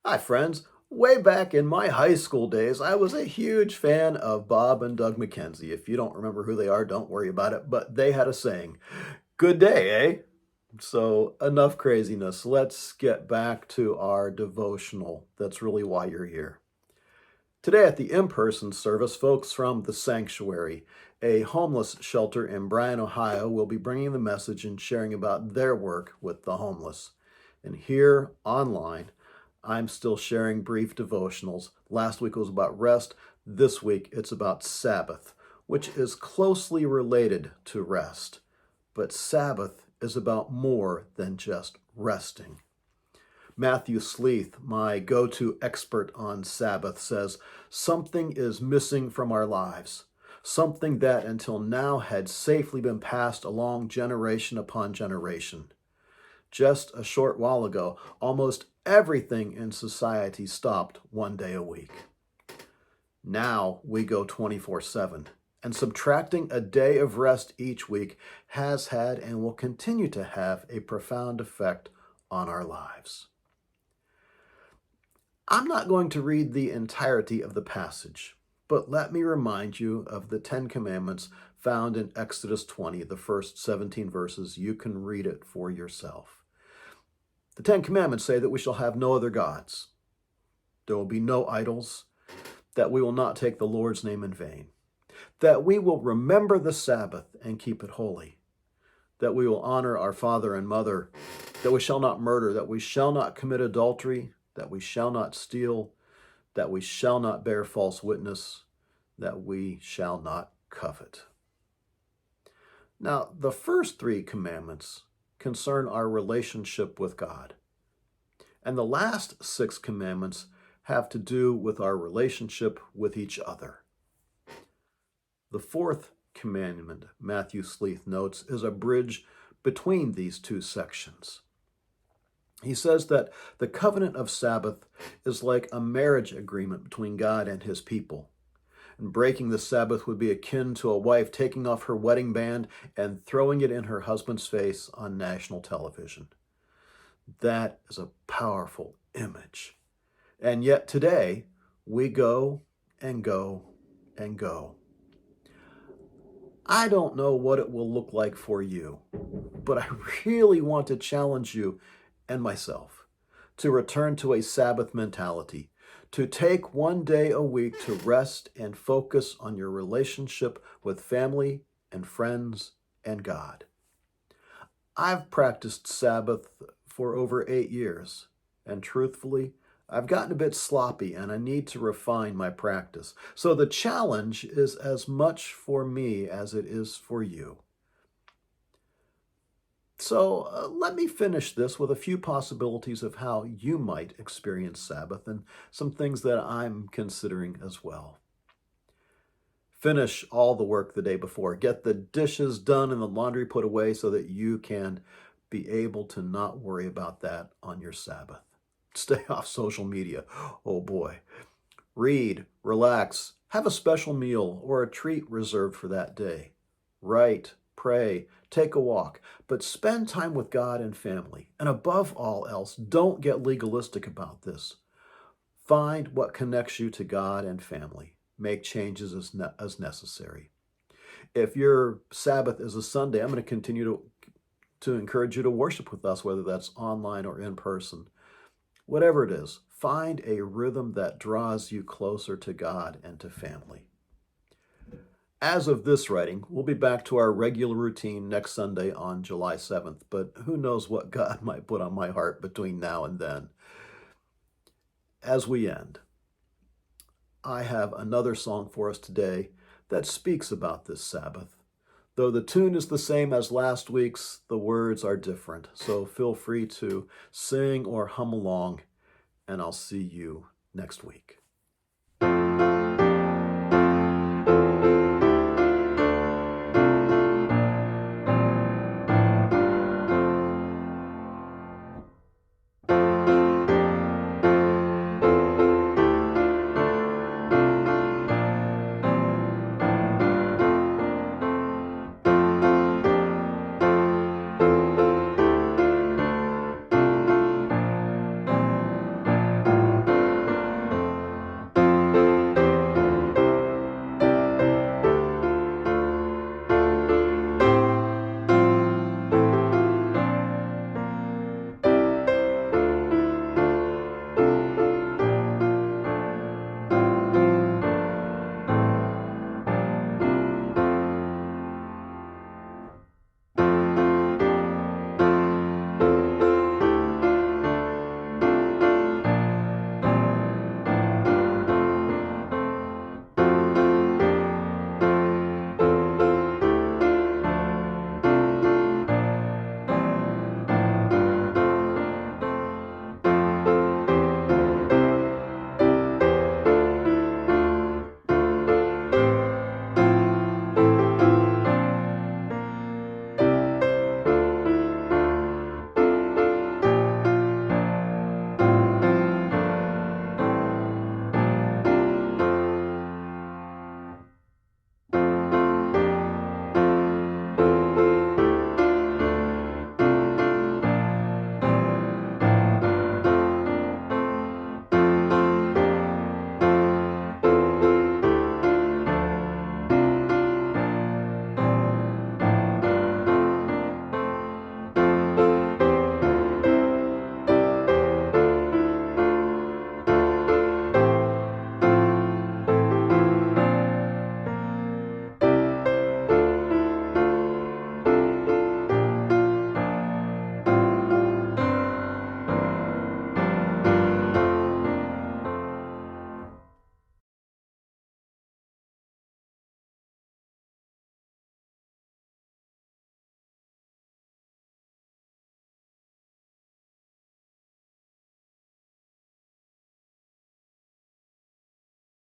Hi, friends. Way back in my high school days, I was a huge fan of Bob and Doug McKenzie. If you don't remember who they are, don't worry about it. But they had a saying, good day, eh? So, enough craziness. Let's get back to our devotional. That's really why you're here. Today at the in-person service, folks from The Sanctuary, a homeless shelter in Bryan, Ohio, will be bringing the message and sharing about their work with the homeless. And here online, I'm still sharing brief devotionals. Last week was about rest. This week it's about Sabbath, which is closely related to rest. But Sabbath is about more than just resting. Matthew Sleeth, my go-to expert on Sabbath, says, something is missing from our lives, something that until now had safely been passed along generation upon generation. Just a short while ago, almost everything in society stopped one day a week. Now we go 24/7, and subtracting a day of rest each week has had and will continue to have a profound effect on our lives. I'm not going to read the entirety of the passage, but let me remind you of the Ten Commandments found in Exodus 20, the first 17 verses. You can read it for yourself. The Ten Commandments say that we shall have no other gods. There will be no idols, that we will not take the Lord's name in vain, that we will remember the Sabbath and keep it holy, that we will honor our father and mother, that we shall not murder, that we shall not commit adultery, that we shall not steal, that we shall not bear false witness, that we shall not covet. Now, the first three commandments concern our relationship with God, and the last six commandments have to do with our relationship with each other. The fourth commandment, Matthew Sleeth notes, is a bridge between these two sections. He says that the covenant of Sabbath is like a marriage agreement between God and his people. And breaking the Sabbath would be akin to a wife taking off her wedding band and throwing it in her husband's face on national television. That is a powerful image. And yet today, we go and go and go. I don't know what it will look like for you, but I really want to challenge you and myself to return to a Sabbath mentality, to take one day a week to rest and focus on your relationship with family and friends and God. I've practiced Sabbath for over 8 years, and truthfully, I've gotten a bit sloppy and I need to refine my practice. So the challenge is as much for me as it is for you. So let me finish this with a few possibilities of how you might experience Sabbath and some things that I'm considering as well. Finish all the work the day before. Get the dishes done and the laundry put away so that you can be able to not worry about that on your Sabbath. Stay off social media. Oh boy. Read, relax, have a special meal or a treat reserved for that day. Write, pray, take a walk, but spend time with God and family. And above all else, don't get legalistic about this. Find what connects you to God and family. Make changes as necessary. If your Sabbath is a Sunday, I'm going to continue to encourage you to worship with us, whether that's online or in person. Whatever it is, find a rhythm that draws you closer to God and to family. As of this writing, we'll be back to our regular routine next Sunday on July 7th, but who knows what God might put on my heart between now and then. As we end, I have another song for us today that speaks about this Sabbath. Though the tune is the same as last week's, the words are different, so feel free to sing or hum along, and I'll see you next week.